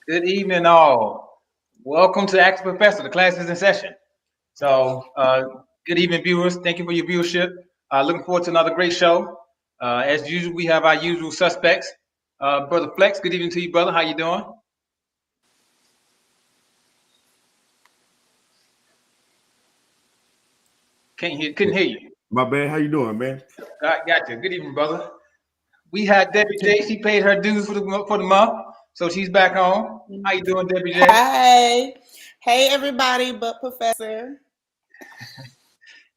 Good evening, all. Welcome to Ask the Professor. The class is in session. So, good evening, viewers. Thank you for your viewership. Looking forward to another great show. As usual, we have our usual suspects. Brother Flex, good evening to you, brother. How you doing? Couldn't hear you. My bad. How you doing, man? Got you. Good evening, brother. We had Debbie J. She paid her dues for the month, so she's back home. How you doing, Debbie J? Hey, hey, everybody, but Professor.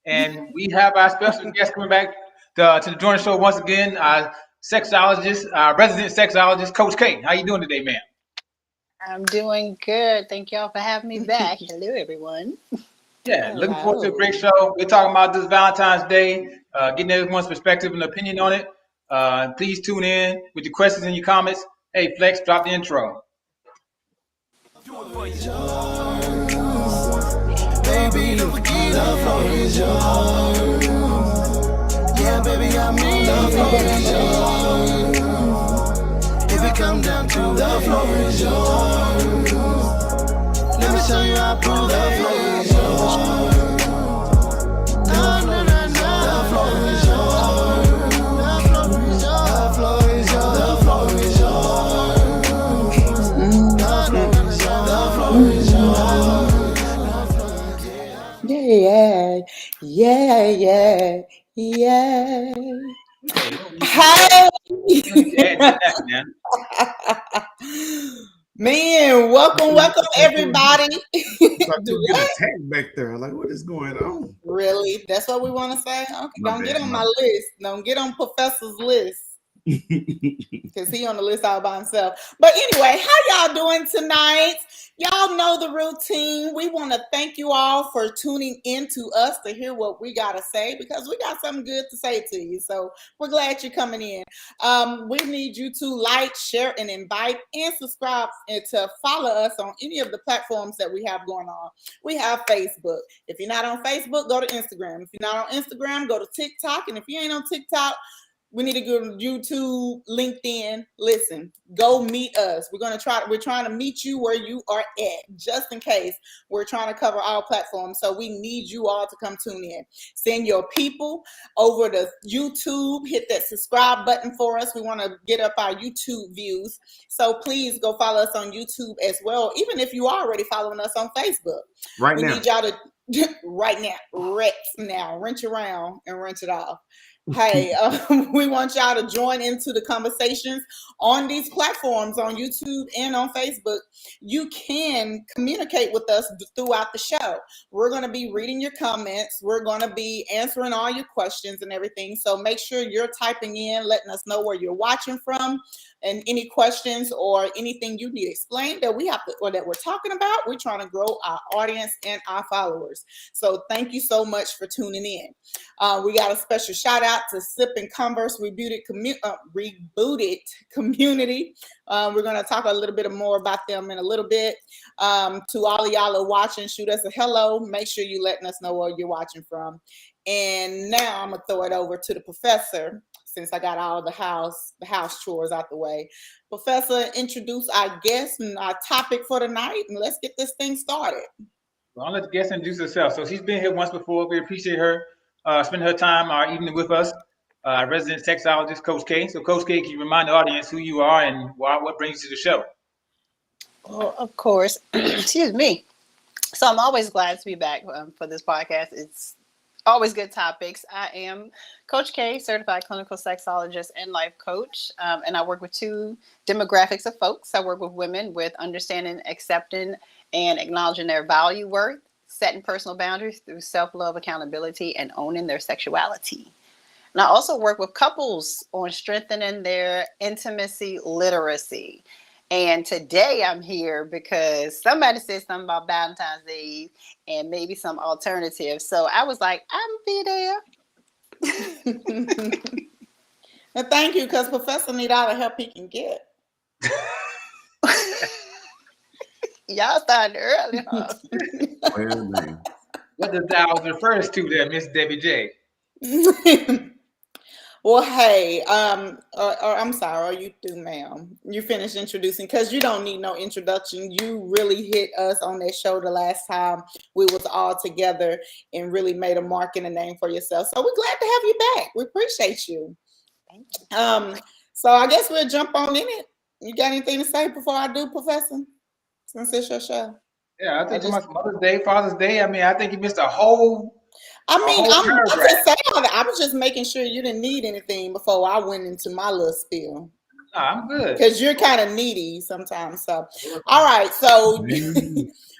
And we have our special guest coming back to join the show once again, our sexologist, our resident sexologist, Coach K. How you doing today, man? I'm doing good. Thank y'all for having me back. Hello, everyone. Yeah, looking forward to a great show. We're talking about this Valentine's Day, getting everyone's perspective and opinion on it. Please tune in with your questions and your comments. Hey, Flex, drop the intro. Baby, the floor is yours. Yeah, baby, I mean the floor is yours. If it come down to the floor is yours. Let me show you how I prove the floor is yours. No, no, no, no. The floor is yours. The floor is yours. The floor is yours. No, no, no, no. The floor is yours. Yeah, yeah, yeah, yeah. Hey, Hey, man, welcome, everybody. I Do could get what? attacked back there. Like, what is going on? Really? That's what we want to say? Okay, My don't bad, get on my my list. Don't get on Professor's list. Because he on the list all by himself. But anyway, how y'all doing tonight? Y'all know the routine. We want to thank you all for tuning in to us to hear what we got to say, because we got something good to say to you. So we're glad you're coming in. We need you to like, share, and invite, and subscribe, and to follow us on any of the platforms that we have going on. We have Facebook. If you're not on Facebook, go to Instagram. If you're not on Instagram, go to TikTok. And if you ain't on TikTok, we need to go to YouTube, LinkedIn. Listen, go meet us. We're trying to meet you where you are at, just in case. We're trying to cover all platforms. So we need you all to come tune in. Send your people over to YouTube. Hit that subscribe button for us. We want to get up our YouTube views. So please go follow us on YouTube as well, even if you are already following us on Facebook. We need y'all to right now, wrench around and wrench it off. Hey, we want y'all to join into the conversations on these platforms, on YouTube and on Facebook. You can communicate with us throughout the show. We're going to be reading your comments. We're going to be answering all your questions and everything. So make sure you're typing in, letting us know where you're watching from, and any questions or anything you need explained that we have to, or that we're talking about. We're trying to grow our audience and our followers. So thank you so much for tuning in. We got a special shout out to Sip and Converse Rebooted Community. We're going to talk a little bit more about them in a little bit. To all of y'all who are watching, shoot us a hello. Make sure you're letting us know where you're watching from. And now I'm going to throw it over to the professor, since I got all the house chores out the way. Professor, introduce our guest and our topic for tonight, and let's get this thing started. Well, I'll let the guest introduce herself. So she's been here once before. We appreciate her spending her time our evening with us. Resident sexologist, Coach K. So, Coach K, can you remind the audience who you are and what brings you to the show? Well, of course. Excuse me. So I'm always glad to be back for this podcast. It's always good topics. I am Coach K, certified clinical sexologist and life coach. And I work with two demographics of folks. I work with women with understanding, accepting, and acknowledging their value, worth, setting personal boundaries through self-love, accountability, and owning their sexuality. And I also work with couples on strengthening their intimacy literacy. And today I'm here because somebody said something about Valentine's Day and maybe some alternatives. So I was like, I'm be there. And thank you, because Professor need all the help he can get. Y'all started early, huh? Well, man. What does thou refers to there, Miss Debbie J? Well, hey, or I'm sorry, are you through, ma'am? You finished introducing because you don't need no introduction. You really hit us on that show the last time we was all together and really made a mark and a name for yourself. So we're glad to have you back. We appreciate you. Thank you. So I guess we'll jump on in it. You got anything to say before I do, Professor? Since it's your show. Yeah, I I think just about Mother's Day, Father's Day. I mean, I think you missed a whole I paragraph. just say all that. I was just making sure you didn't need anything before I went into my little spiel. No, I'm good. Because you're kind of needy sometimes. So, all right. So,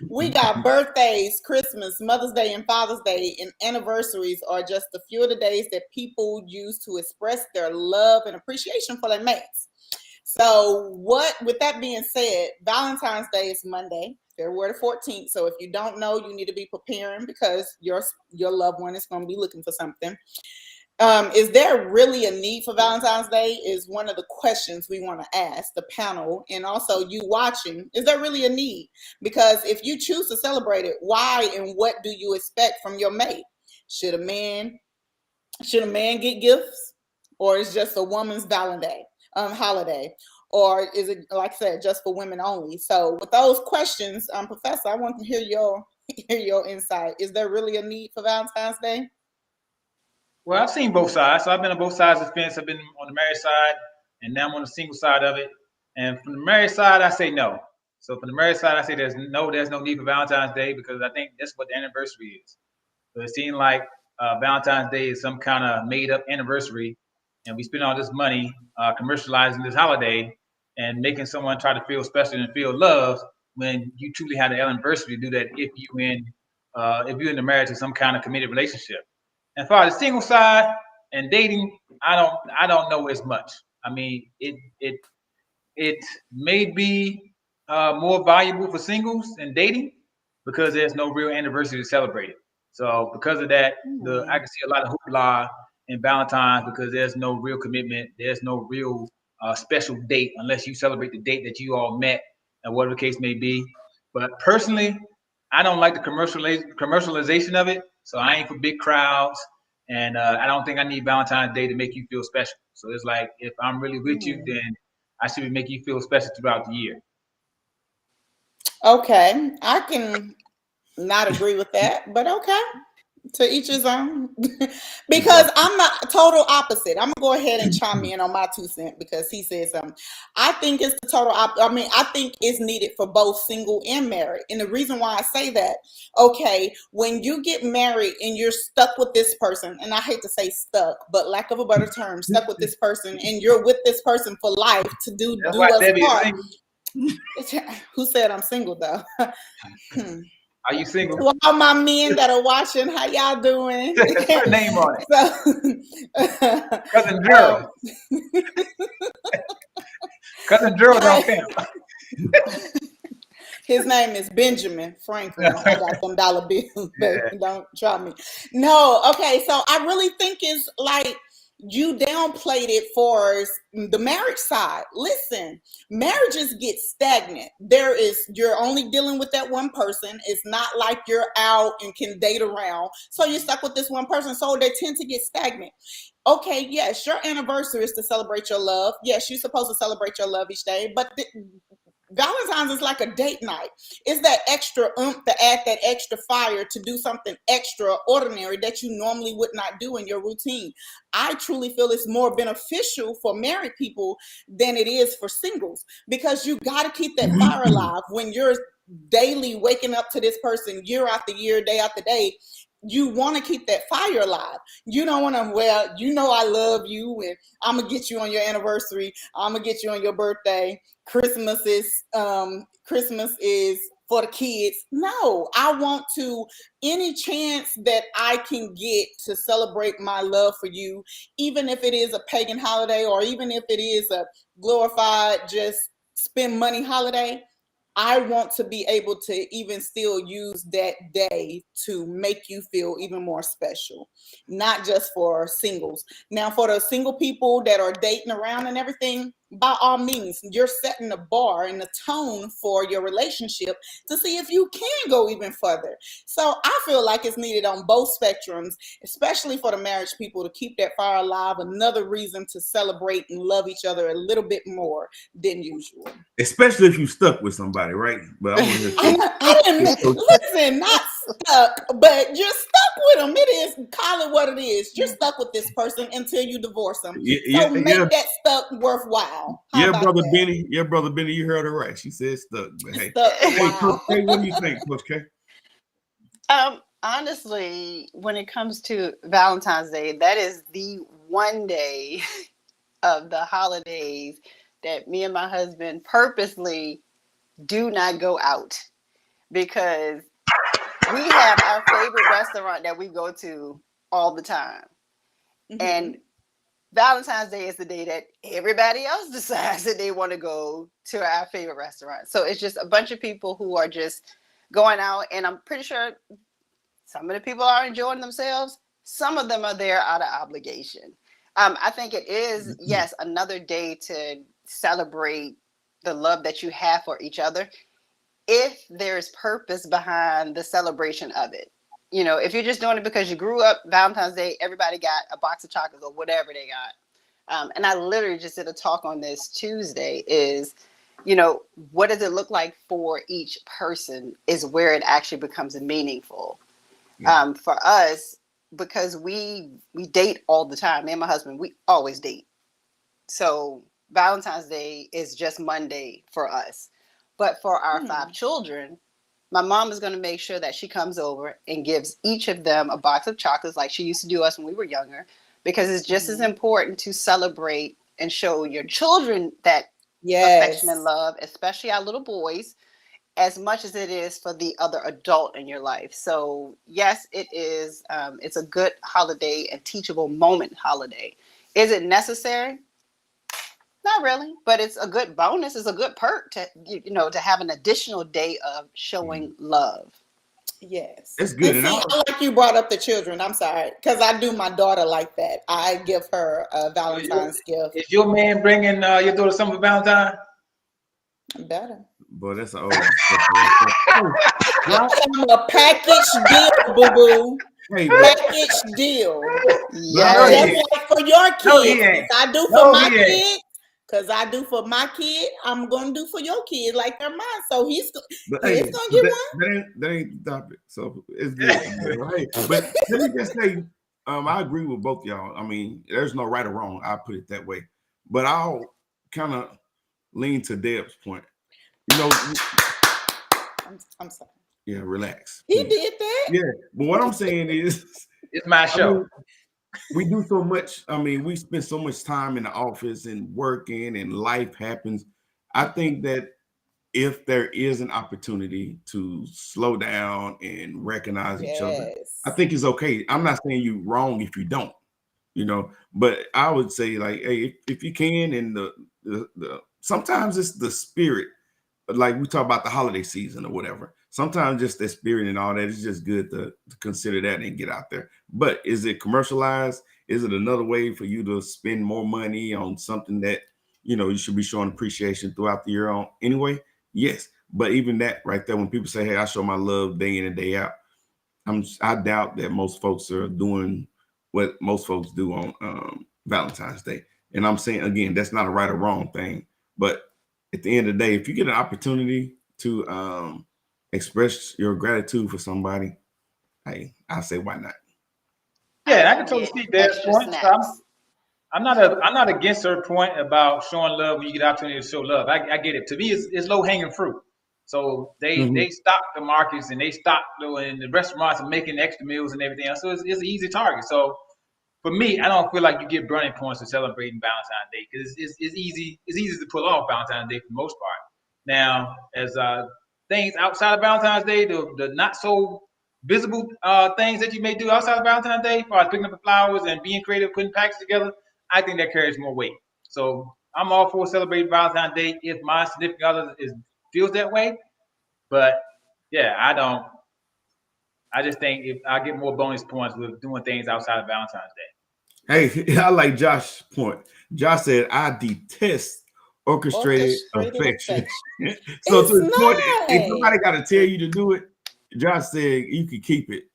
we got birthdays, Christmas, Mother's Day, and Father's Day, and anniversaries are just a few of the days that people use to express their love and appreciation for their mates. So, with that being said, Valentine's Day is Monday, February the 14th. So, if you don't know, you need to be preparing because your loved one is going to be looking for something. Is there really a need for Valentine's Day? Is one of the questions we want to ask the panel, and also you watching. Is there really a need? Because if you choose to celebrate it, why and what do you expect from your mate? Should a man get gifts, or is just a woman's holiday, or is it, like I said, just for women only? So with those questions, Professor, I want to hear your insight. Is there really a need for Valentine's Day? Well, I've seen both sides. So I've been on both sides of the fence. I've been on the married side, and now I'm on the single side of it. And from the married side, I say no. So from the married side, I say there's no need for Valentine's Day because I think that's what the anniversary is. So it seemed like Valentine's Day is some kind of made up anniversary, and we spend all this money commercializing this holiday and making someone try to feel special and feel loved when you truly had the anniversary to do that if you're in the marriage to some kind of committed relationship. And for the single side and dating, I don't know as much. I mean, it may be more valuable for singles than dating because there's no real anniversary to celebrate it. So because of that, I can see a lot of hoopla in Valentine's because there's no real commitment. There's no real special date unless you celebrate the date that you all met and whatever the case may be. But personally, I don't like the commercialization of it. So I ain't for big crowds. And I don't think I need Valentine's Day to make you feel special. So it's like if I'm really with you, then I should be making you feel special throughout the year. Okay, I can not agree with that, but okay. To each his own. Because I'm not total opposite. I'm gonna go ahead and chime in on my 2 cents because he said something. I think it's the total I mean, I think it's needed for both single and married. And the reason why I say that, okay, when you get married and you're stuck with this person, and I hate to say stuck, but lack of a better term, stuck with this person, and you're with this person for life to do why us Debbie is part. single. Who said I'm single though? Are you single? To all my men that are watching, how y'all doing? Put a name on it. So, Cousin Gerald. Cousin Gerald on camera. his name is Benjamin Franklin. I got them dollar bills, but don't try me. No, okay. So I really think it's like you downplayed it for the marriage side. Listen, marriages get stagnant. You're only dealing with that one person. It's not like you're out and can date around. So you're stuck with this one person. So they tend to get stagnant. Okay, yes, your anniversary is to celebrate your love. Yes, you're supposed to celebrate your love each day, but Valentine's is like a date night. It's that extra to add that extra fire to do something extraordinary that you normally would not do in your routine. I truly feel it's more beneficial for married people than it is for singles because you got to keep that fire alive when you're daily waking up to this person year after year, day after day. You want to keep that fire alive. You don't want to, well, you know I love you and I'm going to get you on your anniversary. I'm going to get you on your birthday. Christmas is for the kids. No, I want to, any chance that I can get to celebrate my love for you, even if it is a pagan holiday or even if it is a glorified just spend money holiday, I want to be able to even still use that day to make you feel even more special, not just for singles. Now, for the single people that are dating around and everything, by all means, you're setting the bar and the tone for your relationship to see if you can go even further. So I feel like it's needed on both spectrums, especially for the marriage people, to keep that fire alive. Another reason to celebrate and love each other a little bit more than usual. Especially if you stuck with somebody, right? But I want to I didn't listen, not stuck, but you're stuck with them. It is, call it what it is. You're stuck with this person until you divorce them. So make that stuck worthwhile. How about brother that? Benny, brother Benny, you heard her right. She said stuck. But hey, Stuck, hey, wow. Coach K, what do you think, Coach K? Honestly, when it comes to Valentine's Day, that is the one day of the holidays that me and my husband purposely do not go out, because we have our favorite restaurant that we go to all the time. Mhm. And Valentine's Day is the day that everybody else decides that they want to go to our favorite restaurant. So it's just a bunch of people who are just going out, and I'm pretty sure some of the people are enjoying themselves. Some of them are there out of obligation. I think it is, yes, another day to celebrate the love that you have for each other, if there's purpose behind the celebration of it. You know, if you're just doing it because you grew up, Valentine's Day, everybody got a box of chocolates or whatever they got. And I literally just did a talk on this Tuesday is, you know, what does it look like for each person is where it actually becomes meaningful. Yeah. For us, because we date all the time. Me and my husband, we always date. So Valentine's Day is just Monday for us. But for our 5 children, my mom is going to make sure that she comes over and gives each of them a box of chocolates like she used to do us when we were younger, because it's just as important to celebrate and show your children that affection and love, especially our little boys, as much as it is for the other adult in your life. So yes, it is. It's a good holiday and teachable moment holiday. Is it necessary? Not really, but it's a good bonus. It's a good perk to, you know, to have an additional day of showing love. Yes. It's good. And see, I like you brought up the children. I'm sorry, because I do my daughter like that. I give her a Valentine's gift. Is your man bringing your daughter something for Valentine? Better. Boy, that's an old. A package deal, boo boo. Hey, package deal. Yes. Just like for your kids. No, he ain't. I do for my kids. Because I do for my kid, I'm gonna do for your kid like they're mine. So he's gonna get one. That ain't the topic. So it's good, right? But let me just say, I agree with both y'all. I mean, there's no right or wrong. I put it that way. But I'll kind of lean to Deb's point. You know, I'm sorry. Yeah, relax. He did that. Yeah, but what I'm saying is, it's my show. I mean, we do so much. I mean, we spend so much time in the office and working, and life happens. I think that if there is an opportunity to slow down and recognize each other, I think it's okay. I'm not saying you're wrong if you don't, you know, but I would say, like, hey, if you can, and the sometimes it's the spirit, like we talk about the holiday season or whatever. Sometimes just that spirit and all that is just good to consider that and get out there. But is it commercialized? Is it another way for you to spend more money on something that, you know, you should be showing appreciation throughout the year on anyway? Yes. But even that right there, when people say, hey, I show my love day in and day out, I doubt that most folks are doing what most folks do on Valentine's Day. And I'm saying, again, that's not a right or wrong thing. But at the end of the day, if you get an opportunity to express your gratitude for somebody, hey, I say why not? Yeah, I can totally see that point. I'm not against her point about showing love when you get an opportunity to show love. I get it. To me, it's low hanging fruit. So they stock the markets and they stock and the restaurants are making extra meals and everything else. So it's an easy target. So for me, I don't feel like you get burning points for celebrating Valentine's Day because it's easy to pull off Valentine's Day for the most part. Now, as things outside of Valentine's Day, the not so visible things that you may do outside of Valentine's Day, as far as picking up the flowers and being creative, putting packs together, I think that carries more weight. So I'm all for celebrating Valentine's Day if my significant other feels that way. But yeah, I don't. I just think if I get more bonus points with doing things outside of Valentine's Day. Hey, I like Josh's point. Josh said, I detest orchestrated affection. So to It's the point, if not. somebody got to tell you to do it, Josh said you could keep it.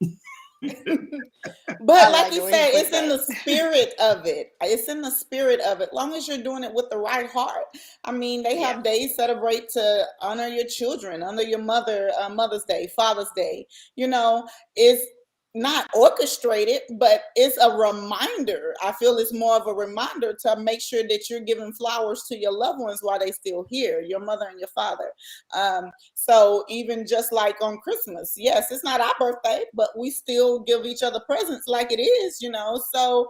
But I like like you the way said, you put it's in that. the spirit of it. It's in the spirit of it. Long as you're doing it with the right heart. I mean, they Yeah. have days celebrate to honor your children, honor your mother, Mother's Day, Father's Day. You know, it's not orchestrated, but it's a reminder. I feel it's more of a reminder to make sure that you're giving flowers to your loved ones while they still here, your mother and your father. So even just like on Christmas, yes, it's not our birthday, but we still give each other presents like it is, you know. So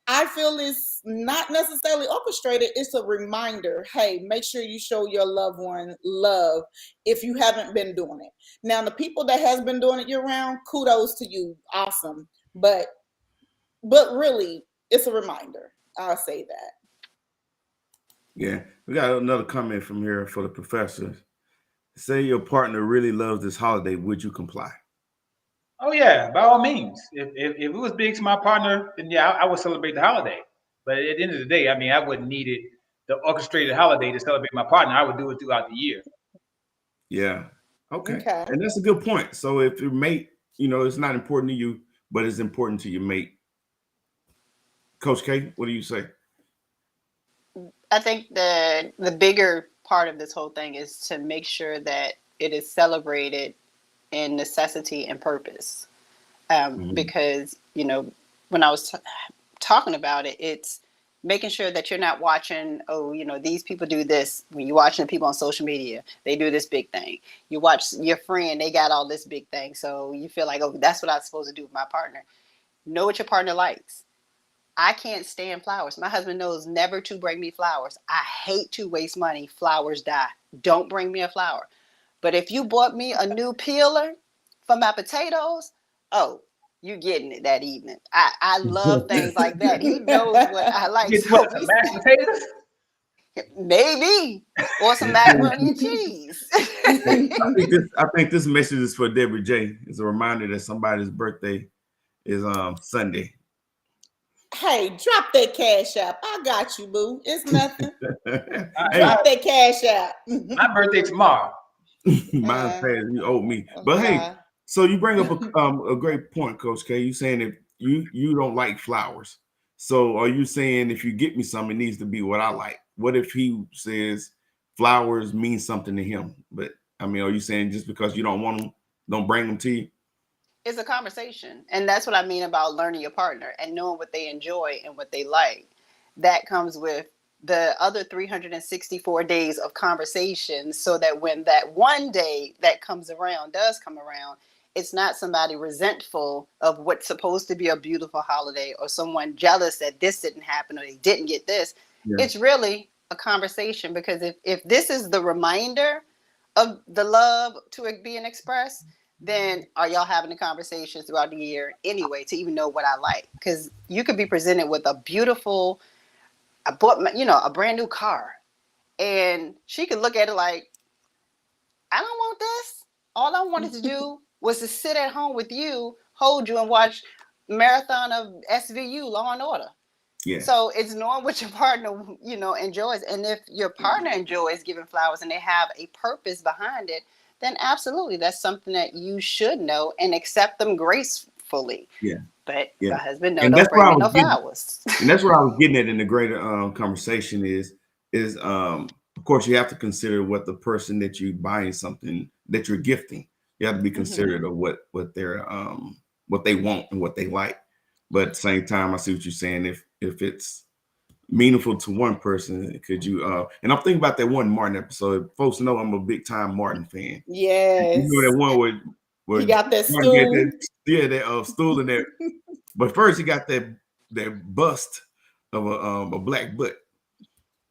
I feel it's not necessarily orchestrated. It's a reminder. Hey, make sure you show your loved one love if you haven't been doing it. Now, the people that has been doing it year round, kudos to you. Awesome. But really, it's a reminder. I'll say that. Yeah, we got another comment from here for the professor. Say your partner really loves this holiday. Would you comply? Oh yeah, by all means. If it was big to my partner, then yeah, I would celebrate the holiday. But at the end of the day, I mean, I wouldn't need it the orchestrated holiday to celebrate my partner. I would do it throughout the year. Yeah. Okay. Okay. And that's a good point. So if your mate, it's not important to you, but it's important to your mate. Coach K, what do you say? I think the bigger part of this whole thing is to make sure that it is celebrated in necessity and purpose. Because, when I was talking about it, it's making sure that you're not watching, these people do this. When you're watching people on social media, they do this big thing. You watch your friend, they got all this big thing. So you feel like, oh, that's what I'm supposed to do with my partner. Know what your partner likes. I can't stand flowers. My husband knows never to bring me flowers. I hate to waste money. Flowers die. Don't bring me a flower. But if you bought me a new peeler for my potatoes, oh, you getting it that evening. I love things like that. He knows what I like. Get what, So some mashed potatoes? maybe, or some macaroni and cheese. I think this message is for Deborah J. It's a reminder that somebody's birthday is Sunday. Hey, drop that cash app. I got you, boo. It's nothing. Hey, Drop that cash app. My birthday tomorrow. mine's past. You owe me. But hey, Uh-huh. so you bring up a great point, Coach K. You saying if you don't like flowers. So are you saying if you get me some, it needs to be what I like? What if he says flowers mean something to him? But I mean, are you saying just because you don't want them, don't bring them to you? It's a conversation. And that's what I mean about learning your partner and knowing what they enjoy and what they like. That comes with the other 364 days of conversations, so that when that one day that does come around, it's not somebody resentful of what's supposed to be a beautiful holiday, or someone jealous that this didn't happen or they didn't get this. Yeah. It's really a conversation, because if this is the reminder of the love to being expressed, then are y'all having a conversation throughout the year anyway to even know what I like? Because you could be presented with a beautiful, I bought a brand new car, and she could look at it like, I don't want this. All I wanted to do was to sit at home with you, hold you, and watch marathon of SVU, Law and Order. Yeah. So it's knowing what your partner, enjoys. And if your partner enjoys giving flowers and they have a purpose behind it, then absolutely, that's something that you should know and accept them gracefully. Yeah. But Yeah. my husband, no, And don't that's where bring I me was no getting, flowers. and that's where I was getting at in the greater conversation is of course you have to consider what the person that you buying something that you're gifting. You have to be considerate of what they're what they want and what they like. But at the same time, I see what you're saying. If it's meaningful to one person, could you and I'm thinking about that one Martin episode. Folks know I'm a big time Martin fan. You Yes. know that one where He got that Martin get stool. that stool in there. But first he got that bust of a black butt.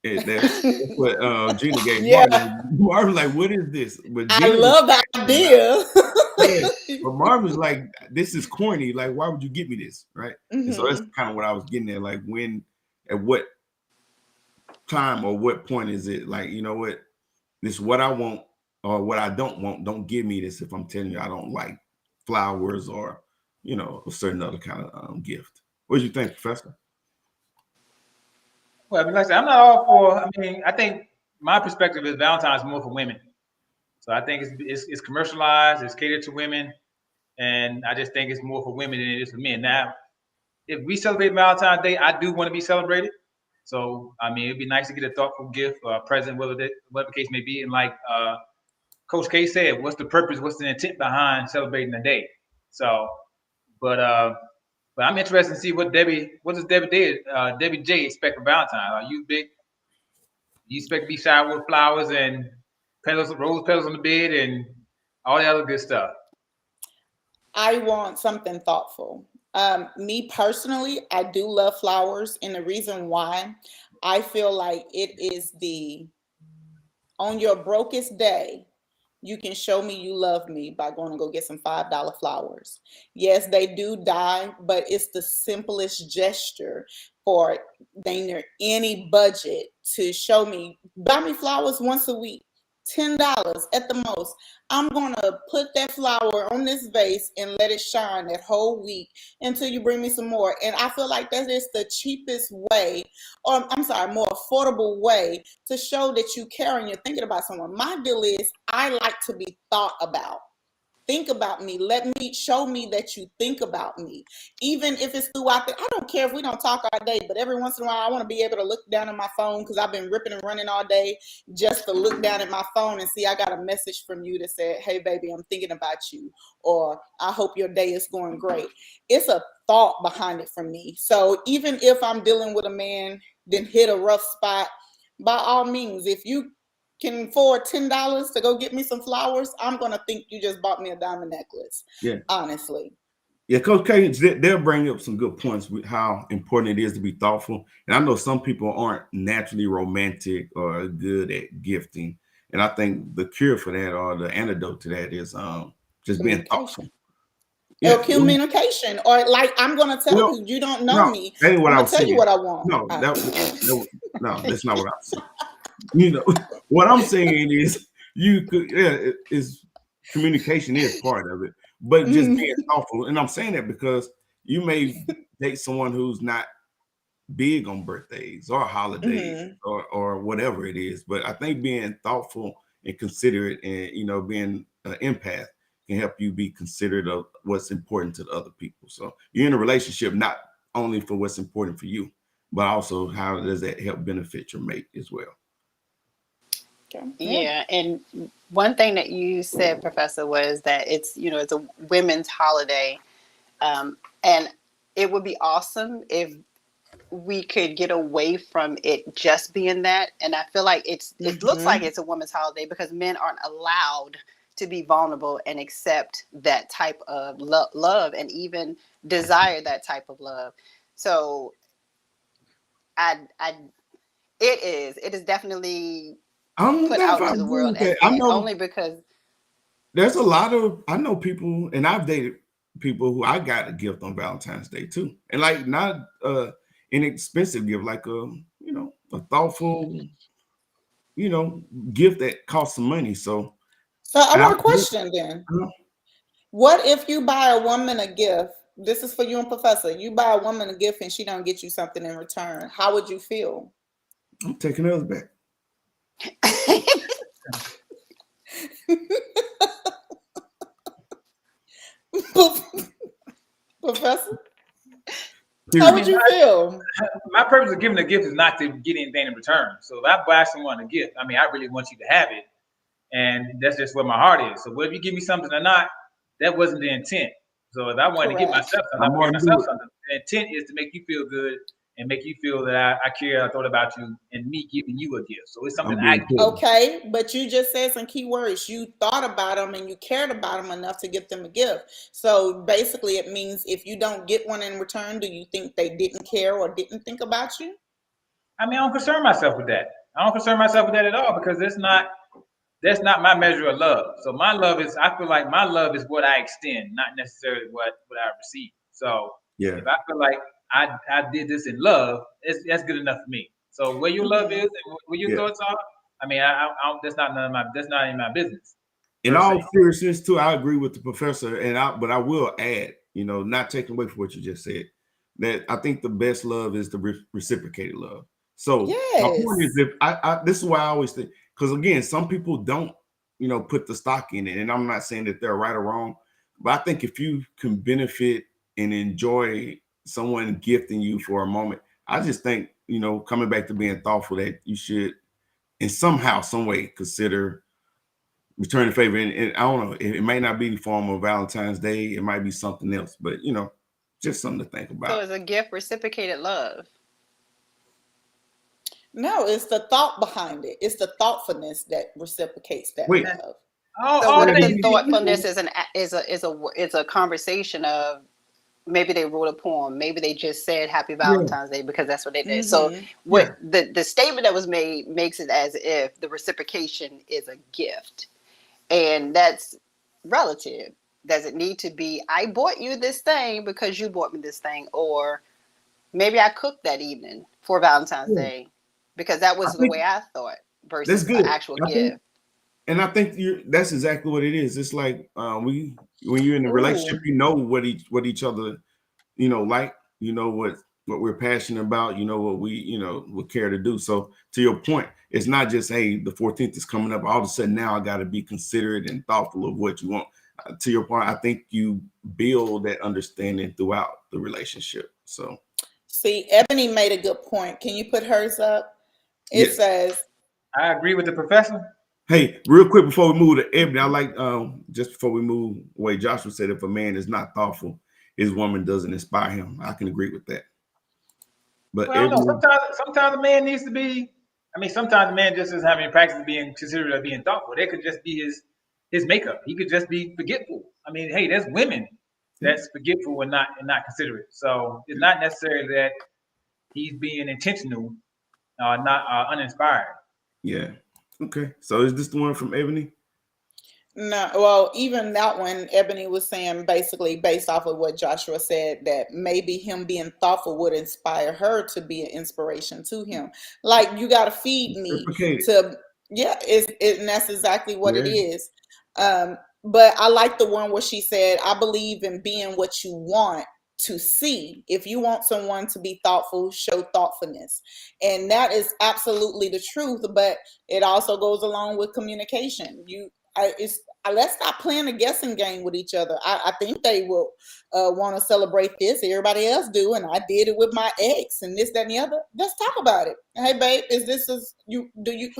That's what Gina gave Yeah, Martin. Martin was like, what is this? But I Gina was love the idea. yeah. But Marvin was like, this is corny. Like, why would you give me this? Right. And so that's kind of what I was getting at. Like, at what time or what point is it like, you know what, this is what I want or what I don't want. Don't give me this if I'm telling you I don't like flowers or, a certain other kind of gift. What do you think, Professor? Well, like I said, I'm not all for. I mean, I think my perspective is Valentine's more for women. So I think it's commercialized, it's catered to women, and I just think it's more for women than it is for men. Now, if we celebrate Valentine's Day, I do want to be celebrated. So I mean, it'd be nice to get a thoughtful gift or a present, whatever the case may be. And like Coach K said, what's the purpose? What's the intent behind celebrating the day? So, but uh, but I'm interested to see what does Debbie J expect for Valentine? Are you big? You expect to be showered with flowers and petals, rose petals on the bed, and all that other good stuff? I want something thoughtful. Me personally, I do love flowers, and the reason why I feel like it is the on your brokest day, you can show me you love me by going to go get some $5 flowers. Yes, they do die, but it's the simplest gesture for dang any budget to show me, buy me flowers once a week, $10 at the most. I'm going to put that flower on this vase and let it shine that whole week until you bring me some more. And I feel like that is the cheapest way, or I'm sorry, more affordable way to show that you care and you're thinking about someone. My deal is I like to be thought about. Think about me. Let me show me that you think about me. Even if it's throughout I don't care if we don't talk all day, but every once in a while I want to be able to look down at my phone because I've been ripping and running all day just to look down at my phone and see I got a message from you that said, hey baby, I'm thinking about you, or I hope your day is going great. It's a thought behind it for me. So even if I'm dealing with a man that hit a rough spot, by all means, if you can afford $10 to go get me some flowers, I'm gonna think you just bought me a diamond necklace. Yeah, honestly. Yeah, Coach K, they'll bring up some good points with how important it is to be thoughtful. And I know some people aren't naturally romantic or good at gifting, and I think the cure for that or the antidote to that is just being thoughtful. Yeah, or communication, or like I'm gonna tell you don't know me. That ain't what I'm I gonna was tell saying. you what I want. No, no, that's not what I'm saying. You know, what I'm saying is communication is part of it, but just being thoughtful. And I'm saying that because you may date someone who's not big on birthdays or holidays or whatever it is. But I think being thoughtful and considerate and, being an empath can help you be considerate of what's important to the other people. So you're in a relationship not only for what's important for you, but also how does that help benefit your mate as well. Yeah, and one thing that you said, Professor, was that it's a women's holiday, and it would be awesome if we could get away from it just being that. And I feel like it looks like it's a women's holiday because men aren't allowed to be vulnerable and accept that type of love and even desire that type of love. So it is definitely put out into the world only because there's a lot of, I know people, and I've dated people who I got a gift on Valentine's Day too, and like not inexpensive gift, like a thoughtful gift that costs some money. So I want a question then. What if you buy a woman a gift? This is for you and Professor. You buy a woman a gift and she don't get you something in return. How would you feel? I'm taking hers back. Professor, how would you feel? My purpose of giving a gift is not to get anything in return. So if I buy someone a gift, I really want you to have it, and that's just where my heart is. So whether you give me something or not, that wasn't the intent. So if I wanted to give myself something, I'm give myself something. The intent is to make you feel good and make you feel that I care, I thought about you, and me giving you a gift. So it's something I give. Okay, but you just said some key words. You thought about them and you cared about them enough to give them a gift. So basically it means if you don't get one in return, do you think they didn't care or didn't think about you? I don't concern myself with that. I don't concern myself with that at all because that's not my measure of love. So my love is, I feel like my love is what I extend, not necessarily what I receive. So if I feel like I did this in love, that's good enough for me. So where your love is and where your thoughts are, that's not in my business. In all seriousness, too, I agree with the professor, but I will add, not taking away from what you just said, that I think the best love is the reciprocated love. So my point is, Yes. if I this is why I always think, because again, some people don't, put the stock in it, and I'm not saying that they're right or wrong, but I think if you can benefit and enjoy someone gifting you for a moment, I just think, coming back to being thoughtful, that you should, in somehow, some way, consider returning the favor. And I don't know, it may not be in the form of Valentine's Day, it might be something else, but just something to think So about. it's a gift, reciprocated love. No, it's the thought behind it. It's the thoughtfulness that reciprocates that Wait. love. So All what if things the being thoughtfulness equal, is a conversation of maybe they wrote a poem, maybe they just said Happy Yeah. Valentine's Day because that's what they did. So what the statement that was made makes it as if the reciprocation is a gift, and that's relative. Does it need to be I bought you this thing because you bought me this thing, or maybe I cooked that evening for Valentine's Yeah. Day because that was I the think way I thought that's versus an good. actual I think, gift. and I think that's exactly what it is. It's like when you're in a relationship, Ooh. what each other, like, what we're passionate about, what we, would care to do. So to your point, it's not just, hey, the 14th is coming up, all of a sudden now I got to be considerate and thoughtful of what you want. To your point, I think you build that understanding throughout the relationship. So See, Ebony made a good point. Can you put hers up? It yes. says, I agree with the professor. Hey, real quick before we move to Ebony, I like just before we move away, Joshua said if a man is not thoughtful, his woman doesn't inspire him. I can agree with that. But Well, I don't know. Ebony, Sometimes a man needs to be. I mean, sometimes a man just doesn't have any practice of being considerate of being thoughtful. That could just be his makeup. He could just be forgetful. I mean, hey, there's women that's forgetful and not considerate. So it's not necessarily that he's being intentional, not uninspired. yeah. Okay. So is this the one from Ebony? no, well, even that one, Ebony was saying basically based off of what Joshua said, that maybe him being thoughtful would inspire her to be an inspiration to him. Like, you got to feed me Reciprocated. to, yeah, and that's exactly what it Yeah. is. But I like the one where she said, I believe in being what you want to see. If you want someone to be thoughtful, show thoughtfulness. And that is absolutely the truth, but it also goes along with communication. Let's stop playing a guessing game with each other. I think they will want to celebrate this. Everybody else do, and I did it with my ex, and this, that, and the other. Let's talk about it. Hey, babe,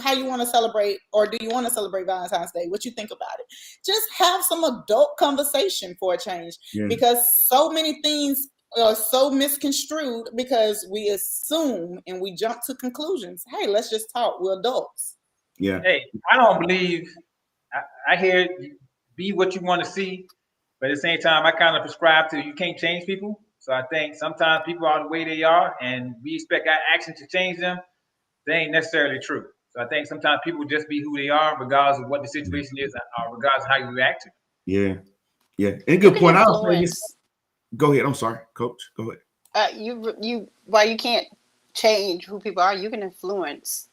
how you want to celebrate, or do you want to celebrate Valentine's Day? What you think about it? Just have some adult conversation for a change, Yeah. because so many things are so misconstrued because we assume and we jump to conclusions. Hey, let's just talk. We're adults. Yeah. Hey, I don't believe. I hear be what you want to see, but at the same time, I kind of prescribe to you can't change people. So I think sometimes people are the way they are, and we expect our action to change them. They ain't necessarily true. So I think sometimes people just be who they are, regardless of what the situation is, or regardless of how you react to it. Yeah. Yeah. And You good can point. I'll say this. influence. Go ahead. I'm sorry, Coach. Go ahead. While you can't change who people are, you can influence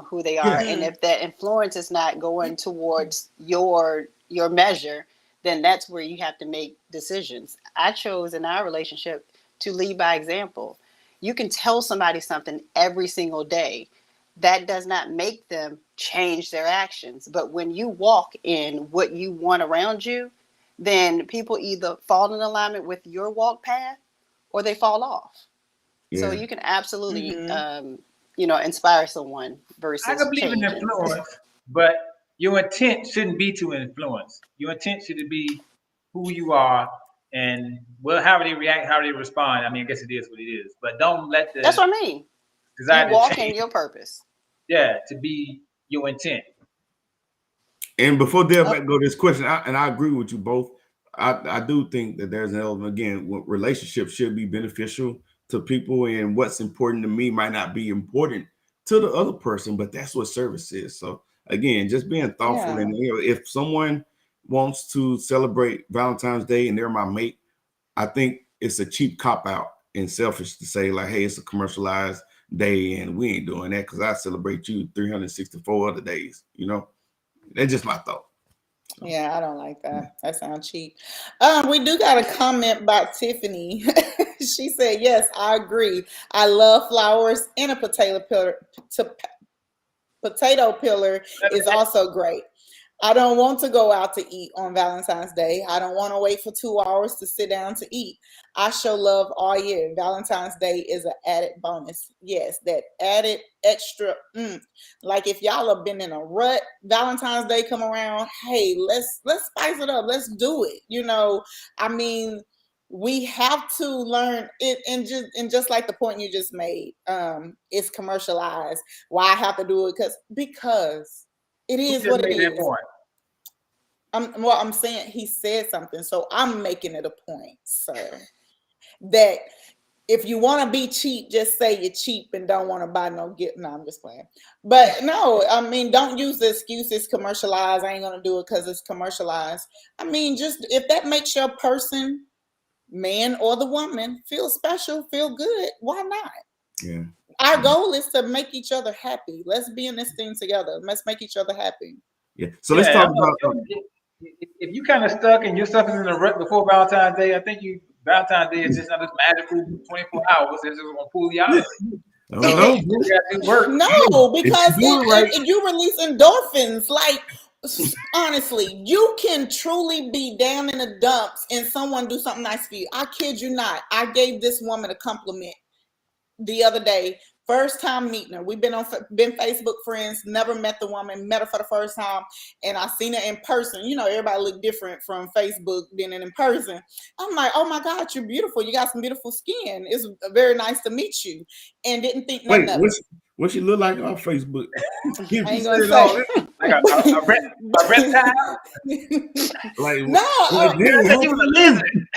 who they are, Yeah. and if that influence is not going towards your measure, then that's where you have to make decisions. I chose in our relationship to lead by example. You can tell somebody something every single day. That does not make them change their actions. But when you walk in what you want around you, then people either fall in alignment with your walk path or they fall off. So Yeah. you can absolutely, inspire someone I versus could believe in changing. influence, but your intent shouldn't be to influence. Your intent should be who you are, and well, how they react, how they respond. I mean, I guess it is what it is, but don't let That's the what I mean. You desire to walk in change, your purpose. yeah, to be your intent. And before Dale Oh, back go to this question, I agree with you both. I do think that there's an element, again, relationships should be beneficial to people, and what's important to me might not be important to the other person, but that's what service is. So again, just being thoughtful, yeah. and if someone wants to celebrate Valentine's Day and they're my mate, I think it's a cheap cop out and selfish to say like, hey, it's a commercialized day and we ain't doing that because I celebrate you 364 other days. That's just my thought. Yeah, I don't like that. That sounds cheap. We do got a comment by Tiffany. She said, yes, I agree. I love flowers and a potato peeler. Potato peeler is also great. I don't want to go out to eat on Valentine's Day. I don't want to wait for 2 hours to sit down to eat. I show love all year. Valentine's Day is an added bonus. Yes, that added extra. Like if y'all have been in a rut, Valentine's Day come around. Hey, let's spice it up. Let's do it. You know, I mean, we have to learn it, and just like the point you just made, it's commercialized. Why I have to do it? Because it is what it is. I'm saying he said something, so I'm making it a point, sir, that if you want to be cheap, just say you're cheap and don't want to buy no gift. No, I'm just playing. But no, I mean, don't use the excuse it's commercialized. I ain't gonna do it because it's commercialized. I mean, just if that makes your person, man or the woman, feel special, feel good, why not? Yeah. Our goal is to make each other happy. Let's be in this thing together. Let's make each other happy. Yeah. So let's talk about. If you kind of stuck and your stuff is in the rut before Valentine's Day, I think Valentine's Day is just not this magical 24 hours. It's just gonna pull you out of it. No, because you release endorphins. Like, honestly, you can truly be down in the dumps and someone do something nice for you. I kid you not. I gave this woman a compliment the other day. First time meeting her. We've been Facebook friends, never met the woman, met her for the first time, and I seen her in person. You know, everybody look different from Facebook than in person. I'm like, oh my God, you're beautiful. You got some beautiful skin. It's very nice to meet you. And didn't think nothing of it. What she look like on Facebook? I ain't gonna say. Like a reptile? Like, no, you was a lizard.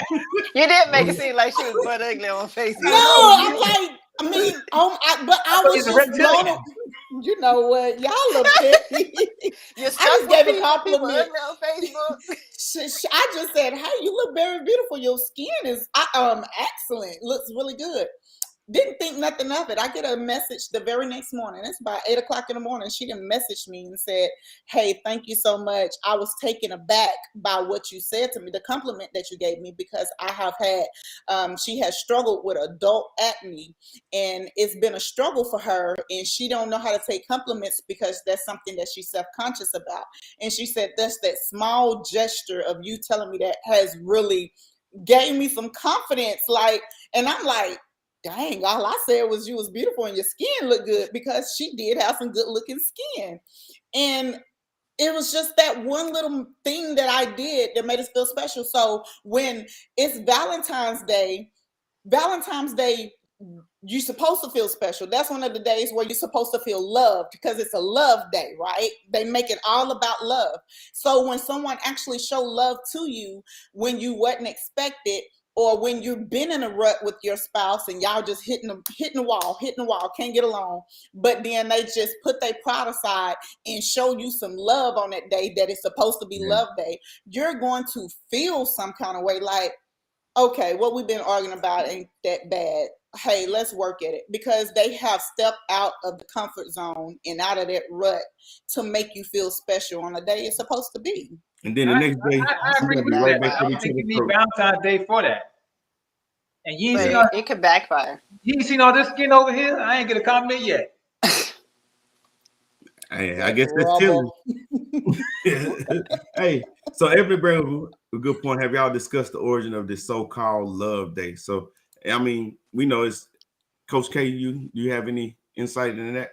You did make it seem like she was butt ugly on Facebook. No, I'm like, I mean, but I was just blown. You know what? Y'all look petty. I just gave a compliment on Facebook. I just said, hey, you look very beautiful. Your skin is excellent. Looks really good. Didn't think nothing of it. I get a message the very next morning. It's about 8 o'clock in the morning. She didn't message me and said, hey, thank you so much. I was taken aback by what you said to me, the compliment that you gave me, because I have had, she has struggled with adult acne, and it's been a struggle for her, and she don't know how to take compliments because that's something that she's self-conscious about. And she said, that's that small gesture of you telling me that has really gave me some confidence. Like, and I'm like, dang, all I said was you was beautiful and your skin looked good, because she did have some good looking skin. And it was just that one little thing that I did that made us feel special. So when it's Valentine's Day, you're supposed to feel special. That's one of the days where you're supposed to feel loved, because it's a love day, right? They make it all about love. So when someone actually show love to you when you wasn't expected, or when you've been in a rut with your spouse and y'all just hitting the wall, can't get along, but then they just put their pride aside and show you some love on that day that is supposed to be love day, you're going to feel some kind of way like, okay, what we've been arguing about ain't that bad. Hey, let's work at it, because they have stepped out of the comfort zone and out of that rut to make you feel special on the day it's supposed to be. And then the next day, I agree with that. I don't think you need Valentine's Day for that. And you ain't seen it could backfire. You ain't seen all this skin over here? I ain't get a comment yet. Hey, I guess that's killing. Hey, so every bring a good point. Have y'all discussed the origin of this so-called Love Day? So, I mean, we know it's Coach K. You have any insight into that?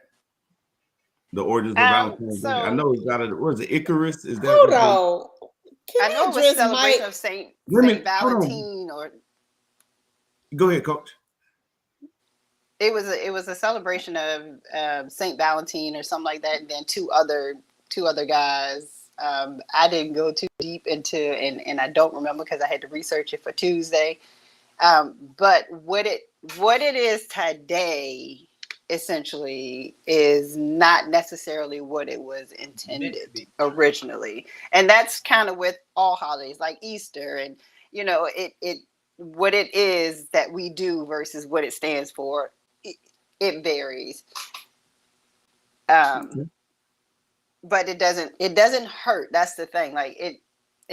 The origins of Valentine's Day. I know it's got what is it, Icarus? Is that? Hold on. I know it was a celebration of Saint Valentine, or. Go ahead, Coach. It was a celebration of Saint Valentine or something like that, and then two other guys. I didn't go too deep into, and I don't remember because I had to research it for Tuesday. But what it is today essentially is not necessarily what it was intended originally, and that's kind of with all holidays like Easter, and you know it what it is that we do versus what it stands for. It varies. But it doesn't hurt. That's the thing. Like it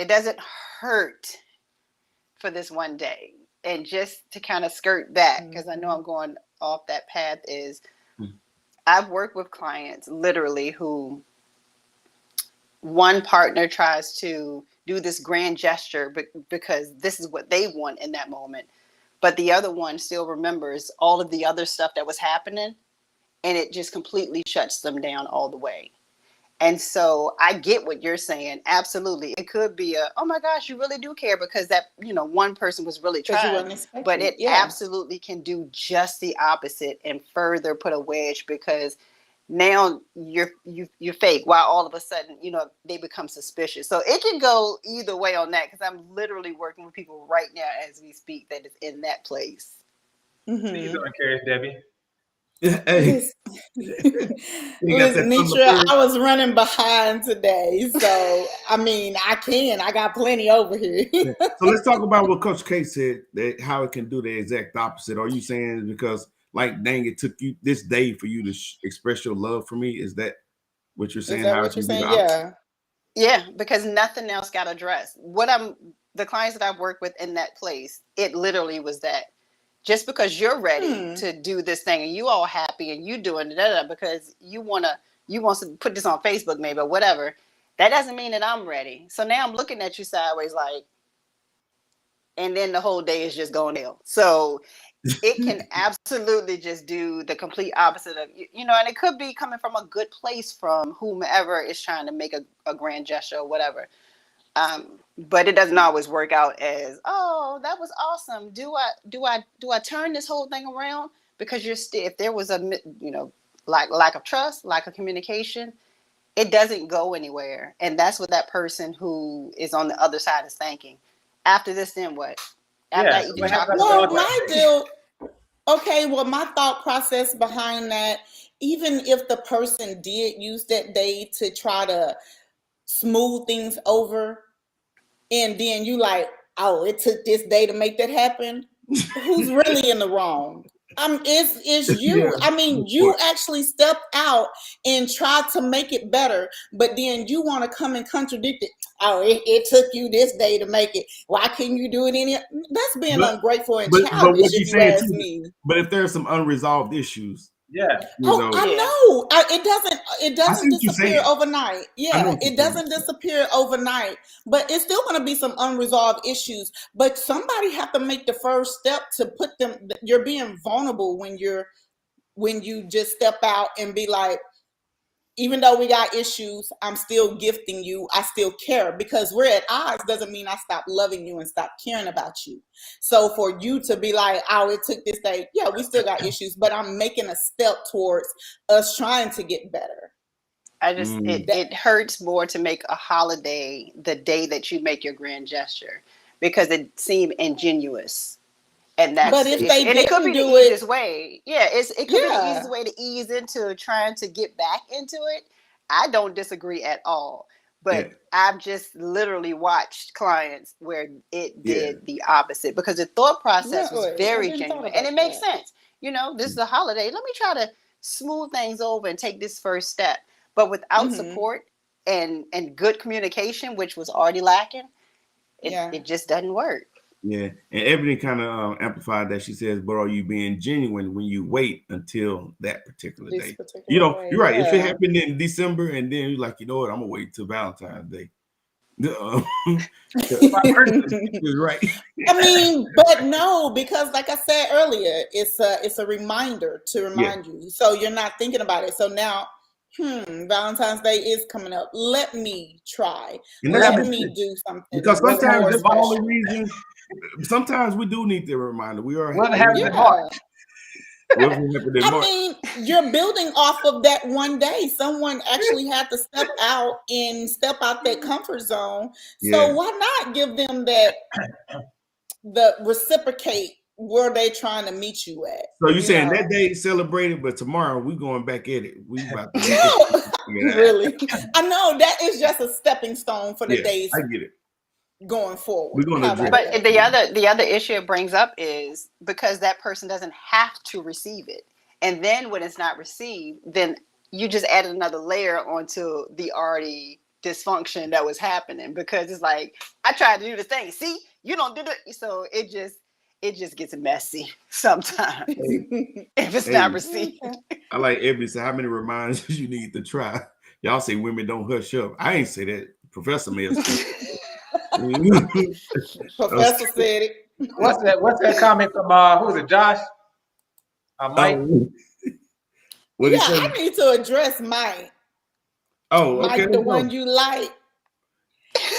doesn't hurt for this one day. and just to kind of skirt that, because I know I'm going off that path, is I've worked with clients literally who one partner tries to do this grand gesture because this is what they want in that moment. But the other one still remembers all of the other stuff that was happening, and it just completely shuts them down all the way. And so I get what you're saying. Absolutely. It could be oh my gosh, you really do care because that, one person was really trying, but it absolutely can do just the opposite and further put a wedge, because now you're fake, while all of a sudden, they become suspicious. So it can go either way on that, because I'm literally working with people right now as we speak that is in that place. Please don't encourage Debbie. Hey. Listen, Nitra, I was running behind today, so I got plenty over here. So let's talk about what Coach K said, that how it can do the exact opposite. Are you saying because, like, dang, it took you this day for you to express your love for me? Is that what you're saying? Is that what you're saying? Yeah, because nothing else got addressed. The clients that I've worked with in that place, it literally was that. Just because you're ready to do this thing and you all happy and you doing it because you want to put this on Facebook maybe or whatever, that doesn't mean that I'm ready. So now I'm looking at you sideways like, and then the whole day is just going ill. So it can absolutely just do the complete opposite of, and it could be coming from a good place from whomever is trying to make a grand gesture or whatever. But it doesn't always work out as, oh, that was awesome. Do I turn this whole thing around? Because if there was a, lack of trust, lack of communication, it doesn't go anywhere. And that's what that person who is on the other side is thinking. After this, then what? After I eat the chocolate. Well, my thought process behind that, even if the person did use that day to try to smooth things over, and then you like, oh, it took this day to make that happen. Who's really in the wrong? It's you. You actually stepped out and tried to make it better, but then you want to come and contradict it. Oh, it took you this day to make it. Why couldn't you do it any? That's being ungrateful and childish, if you ask me. But if there's some unresolved issues, yeah. I know. It doesn't disappear overnight. Yeah, it doesn't disappear overnight. But it's still going to be some unresolved issues. But somebody have to make the first step to put them. You're being vulnerable when you just step out and be like, even though we got issues, I'm still gifting you. I still care, because we're at odds doesn't mean I stop loving you and stop caring about you. So for you to be like, oh, it took this day. Yeah, we still got issues, but I'm making a step towards us trying to get better. It hurts more to make a holiday the day that you make your grand gesture, because it seemed ingenuous. And that's, but if they it could be the easiest way. Yeah, it could be the easiest way to ease into trying to get back into it. I don't disagree at all. But I've just literally watched clients where it did the opposite, because the thought process was very genuine. And it makes sense. This is a holiday. Let me try to smooth things over and take this first step. But without support and good communication, which was already lacking, it just doesn't work. Yeah, and Ebony kind of amplified that. She says, but are you being genuine when you wait until that particular day? You're right. If it happened in December and then you're like, you know what, I'm going to wait till Valentine's Day. Right. But no, because like I said earlier, it's a reminder to remind you. So you're not thinking about it. So now, Valentine's Day is coming up. Let me try. Let me do something. Because sometimes that's the only reason. Sometimes we do need the reminder. We are. What happened in March? You're building off of that one day. Someone actually had to step out that comfort zone. So why not give them the reciprocate where they trying to meet you at? So you're saying that day celebrated, but tomorrow we going back at it. We about to really? I know that is just a stepping stone for the days. I get it. Going forward. But the other issue it brings up is because that person doesn't have to receive it. And then when it's not received, then you just added another layer onto the already dysfunction that was happening, because it's like, I tried to do the thing. See, you don't do it. So it just gets messy sometimes if it's Hey, not received. I like Ebony said, how many reminders you need to try? Y'all say women don't hush up. I ain't say that. Professor may have said it. Professor said it. What's that comment from who's it, Josh? Mike? What Yeah, he say? I need to address Mike. Oh, okay. Mike, the one you like.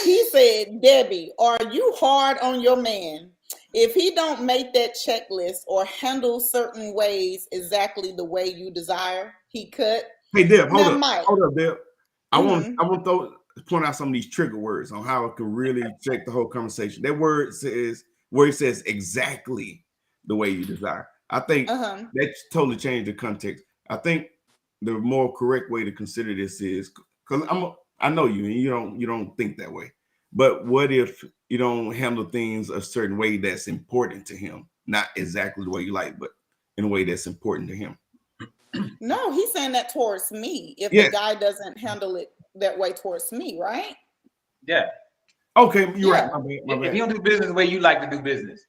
He said, Debbie, are you hard on your man if he don't make that checklist or handle certain ways exactly the way you desire? He could. Hey, Deb, hold Now, up. Mike. Hold up, Deb. I Mhm. want to point out some of these trigger words on how it can really check the whole conversation. That word says where it says exactly the way you desire. I think that totally changed the context. I think the more correct way to consider this is because I know you and you don't think that way. But what if you don't handle things a certain way that's important to him? Not exactly the way you like, but in a way that's important to him. No, he's saying that towards me. If Yes. the guy doesn't handle it that way towards me, right? Yeah. Okay, you're Yeah. right. My bad. If you don't do business the way you like to do business.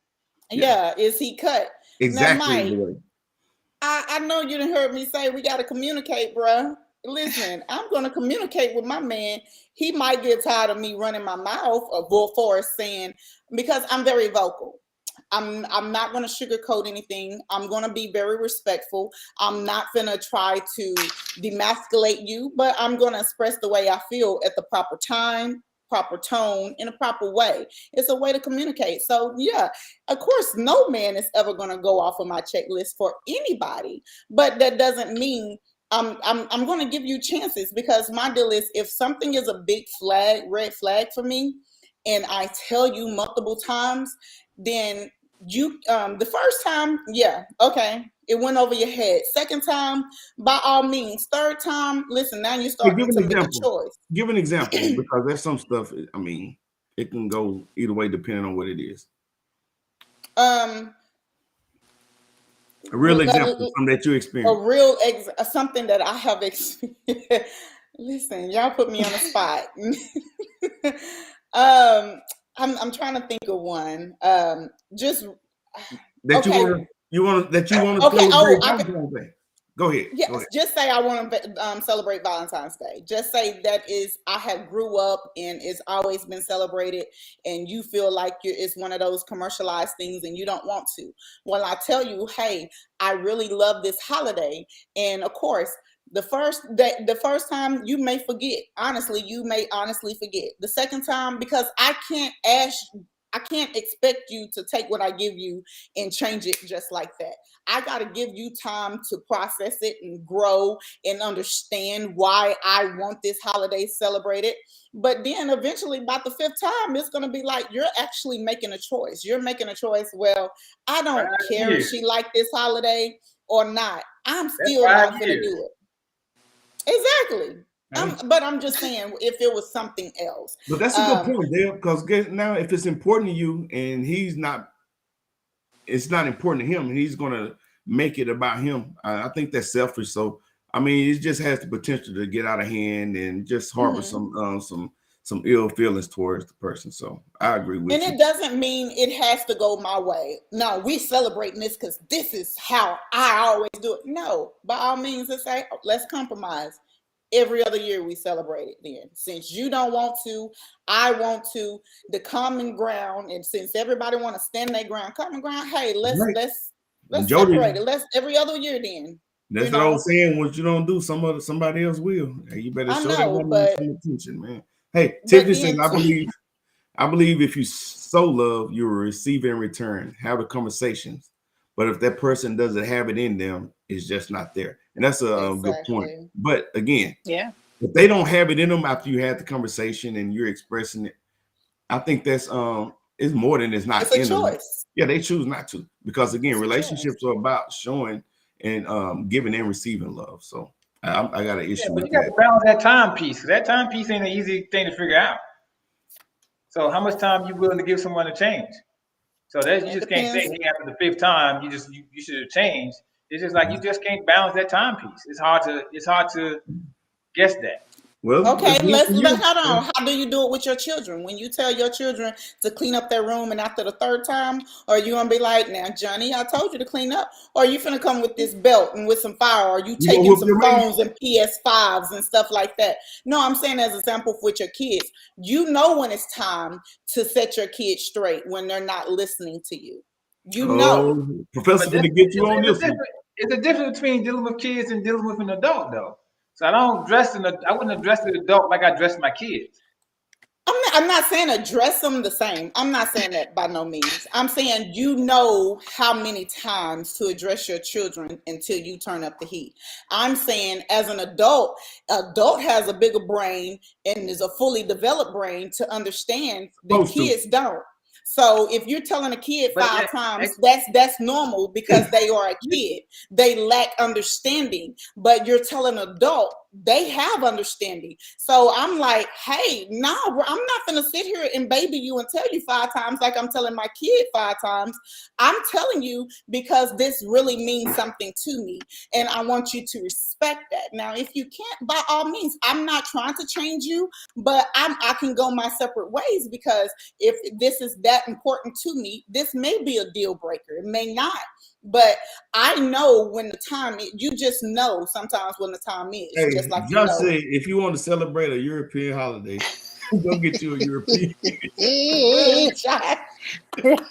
Yeah, is he cut? Exactly Now, Mike, the way. I know you didn't heard me say we got to communicate, bruh. Listen, I'm going to communicate with my man. He might get tired of me running my mouth or for saying, because I'm very vocal. I'm not going to sugarcoat anything. I'm going to be very respectful. I'm not going to try to demasculate you, but I'm going to express the way I feel at the proper time, proper tone, in a proper way. It's a way to communicate. So yeah, of course, no man is ever going to go off of my checklist for anybody, but that doesn't mean I'm going to give you chances, because my deal is, if something is a big flag, red flag for me, and I tell you multiple times, then you the first time, yeah, okay, it went over your head. Second time, by all means. Third time, listen, now you're starting to make a choice. Give an example, because there's some stuff, I mean, it can go either way depending on what it is. A real example, something that you experienced. A real something that I have experienced. Listen, y'all put me on the spot. I'm trying to think of one. Just that okay. you want to okay. Go ahead. Yes, Go ahead. Just say I want to celebrate Valentine's Day. Just say that is, I have grew up and it's always been celebrated, and you feel like it's one of those commercialized things and you don't want to. Well, I tell you, hey, I really love this holiday, and of course, the first time you may forget. Honestly, you may honestly forget. The second time, because I can't expect you to take what I give you and change it just like that. I got to give you time to process it and grow and understand why I want this holiday celebrated. But then eventually, about the fifth time, it's going to be like, you're actually making a choice. You're making a choice. Well, I don't care if she liked this holiday or not. I'm still not going to do it. Exactly. But I'm just saying, if it was something else. But that's a good point, Dale, because now if it's important to you and it's not important to him, and he's going to make it about him, I think that's selfish. So, I mean, it just has the potential to get out of hand and just harbor some ill feelings towards the person. So I agree with you. And it doesn't mean it has to go my way. No, we celebrating this because this is how I always do it. No, by all means, let's compromise. Every other year we celebrate it then. Since you don't want to, I want to. The common ground, and since everybody want to stand their ground, common ground, hey, let's separate it. Let's every other year then. That's what I was saying. What you don't do, somebody else will. Hey, you better show that woman some attention, man. Hey, Tiffany says, I believe if you sow love, you will receive it in return. Have the conversations. But if that person doesn't have it in them, it's just not there. And that's a good point. But again, if they don't have it in them after you had the conversation and you're expressing it, I think that's it's more than it's not in them. Yeah, they choose not to. Because again, relationships are about showing and giving and receiving love. So I got an issue with that. You got to balance that time piece. That time piece ain't an easy thing to figure out. So how much time you willing to give someone to change? So that you just can't say, hey, after the fifth time, you should have changed. It's just like you just can't balance that time piece. It's hard to guess that. Well, Okay, it's good let's for look. you. Hold on. How do you do it with your children? When you tell your children to clean up their room, and after the third time, are you gonna be like, "Now, Johnny, I told you to clean up," or are you finna come with this belt and with some fire? Or are you You gonna taking whoop some your man? phones and PS5s and stuff like that? No, I'm saying as an example with your kids. You know when it's time to set your kids straight when they're not listening to you. You know. Oh, Professor, But gonna get you on this one. it's a difference between dealing with kids and dealing with an adult, though. So I wouldn't address the adult like I dress my kids. I'm not saying address them the same. I'm not saying that by no means. I'm saying you know how many times to address your children until you turn up the heat. I'm saying as an adult has a bigger brain and is a fully developed brain to understand that Supposed to. kids don't. So if you're telling a kid But 5 times, that's normal because they are a kid. They lack understanding. But you're telling an adult they have understanding. So I'm like, hey, no, I'm not gonna sit here and baby you and tell you 5 times like I'm telling my kid 5 times. I'm telling you because this really means something to me, and I want you to respect that. Now, if you can't, by all means, I'm not trying to change you, but I can go my separate ways because if this is that important to me, this may be a deal breaker. It may not. But I know when the time is, you just know sometimes when the time is, Hey, just like Josh said, if you want to celebrate a European holiday, go get you a European. Really, Josh?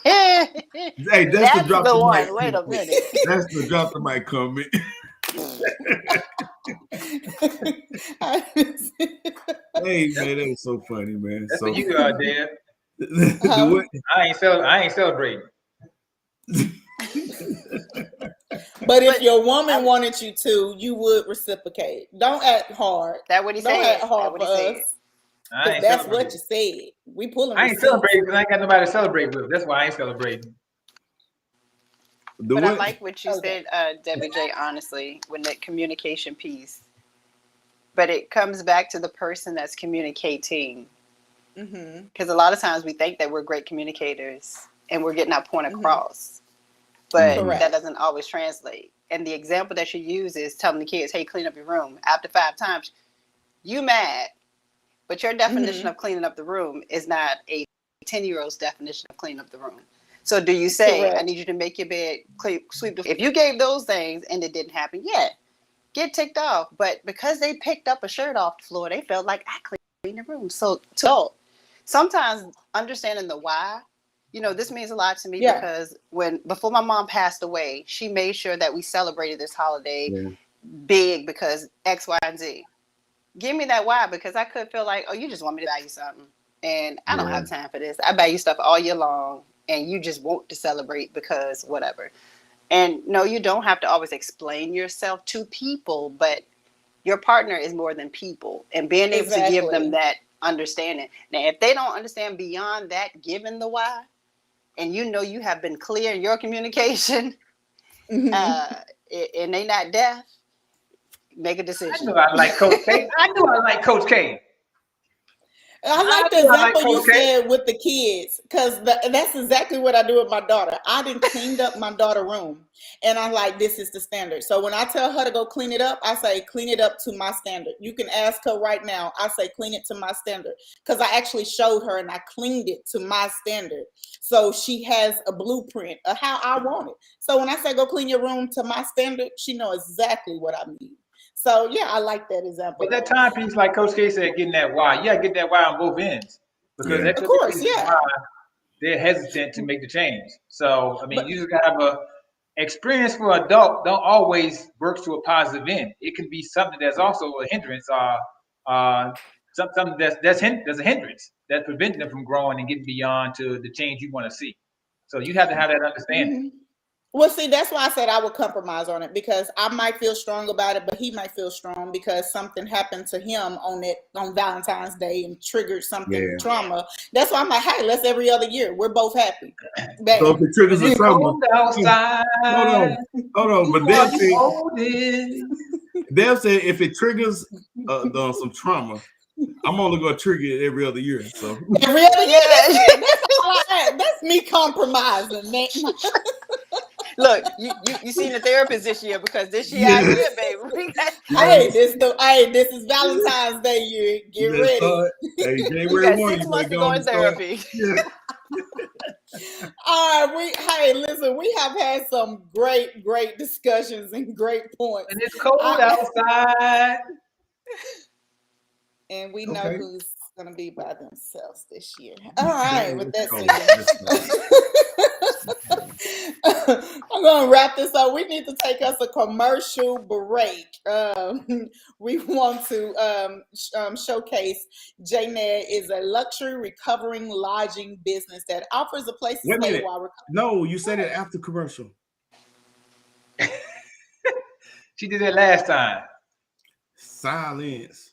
Hey, that's the drop the the one. mic. Wait a minute. That's the drop the mic comment. Hey man, that was so funny, man. That's So what you are, Dad. do what? I ain't celebrating. But if your woman wanted you to, you would reciprocate. Don't act hard. That what he Don't said. act hard That what for he us. said. I 'Cause ain't that's celebrating. what you said. We pulling I ain't receipts. celebrating because I ain't got nobody to celebrate with. That's why I ain't celebrating. Do But what? I like what you Okay. said, Debbie J, honestly, when the communication piece. But it comes back to the person that's communicating. Mm-hmm. Because a lot of times we think that we're great communicators and we're getting our point Mhm. across. But Correct. that doesn't always translate. And the example that you use is telling the kids, hey, clean up your room. After 5 times, you mad. But your definition of cleaning up the room is not a 10-year-old's definition of cleaning up the room. So do you say, Correct. I need you to make your bed, sweep the... If you gave those things and it didn't happen, yeah, get ticked off. But because they picked up a shirt off the floor, they felt like I cleaned the room. So sometimes understanding the why, this means a lot to me because before my mom passed away, she made sure that we celebrated this holiday big because X, Y, and Z. Give me that why, because I could feel like, oh, you just want me to buy you something. And I don't have time for this. I buy you stuff all year long and you just want to celebrate because whatever. And no, you don't have to always explain yourself to people, but your partner is more than people, and being able to give them that understanding. Now, if they don't understand beyond that, given the why, and you have been clear in your communication, and they not deaf, make a decision. I knew I like Coach K. I knew I like Coach K. I like the example you said with the kids, because that's exactly what I do with my daughter. I done cleaned up my daughter's room, and I'm like, this is the standard. So when I tell her to go clean it up, I say, clean it up to my standard. You can ask her right now. I say, clean it to my standard, because I actually showed her and I cleaned it to my standard. So she has a blueprint of how I want it. So when I say go clean your room to my standard, she knows exactly what I mean. So yeah, I like that example. But that timepiece, like Coach K said, getting that why, you gotta get that why on both ends. Because that could be why they're hesitant to make the change. So I mean, you just gotta have a experience for an adult don't always work to a positive end. It can be something that's also a hindrance, something that's a hindrance that's preventing them from growing and getting beyond to the change you want to see. So you have to have that understanding. Well, see, that's why I said I would compromise on it, because I might feel strong about it, but he might feel strong because something happened to him on Valentine's Day and triggered something trauma. That's why I'm like, hey, let's every other year. We're both happy. Bam. So if it triggers a trauma, outside, hold on. But Deb said if it triggers some trauma, I'm only gonna trigger it every other year. So every other year, that's me compromising. Look, you seen the therapist this year because this year I did, baby. This is Valentine's Day year. Get ready. Hey, You January got 1, 6 you months better to go go on in and start. therapy. Yeah. All right, listen, we have had some great discussions and great points. And it's cold outside. And we know Okay. who's gonna be by themselves this year. All right, with that said, I'm gonna wrap this up. We need to take us a commercial break. We want to showcase JNED is a luxury recovering lodging business that offers a place to Wait a stay minute. while recovering. No, you said it after commercial. She did that last time. Silence.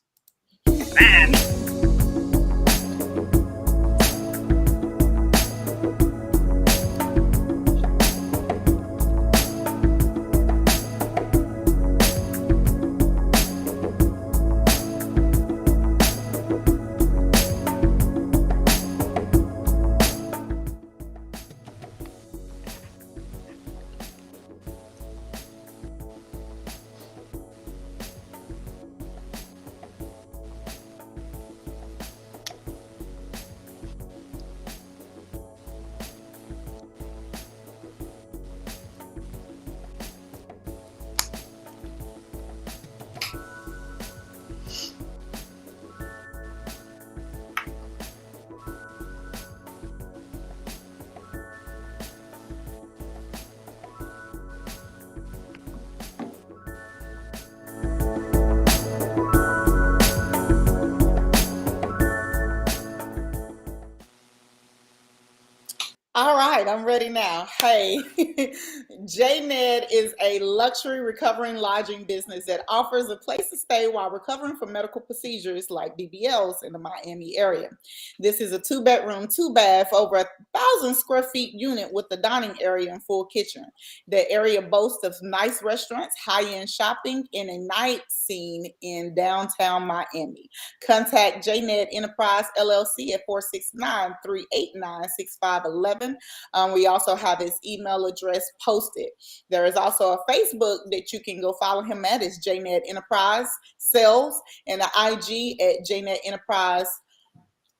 All right, I'm ready now. Hey, JNED is a luxury recovering lodging business that offers a place to stay while recovering from medical procedures like BBLs in the Miami area. This is a 2-bedroom, 2-bath, over 1,000 square feet unit with a dining area and full kitchen. The area boasts of nice restaurants, high-end shopping, and a night scene in downtown Miami. Contact JNED Enterprise LLC at 469-389-6511. We also have his email address posted. There is also a Facebook that you can go follow him at. It's JNED Enterprise Sales, and the IG at JNED Enterprise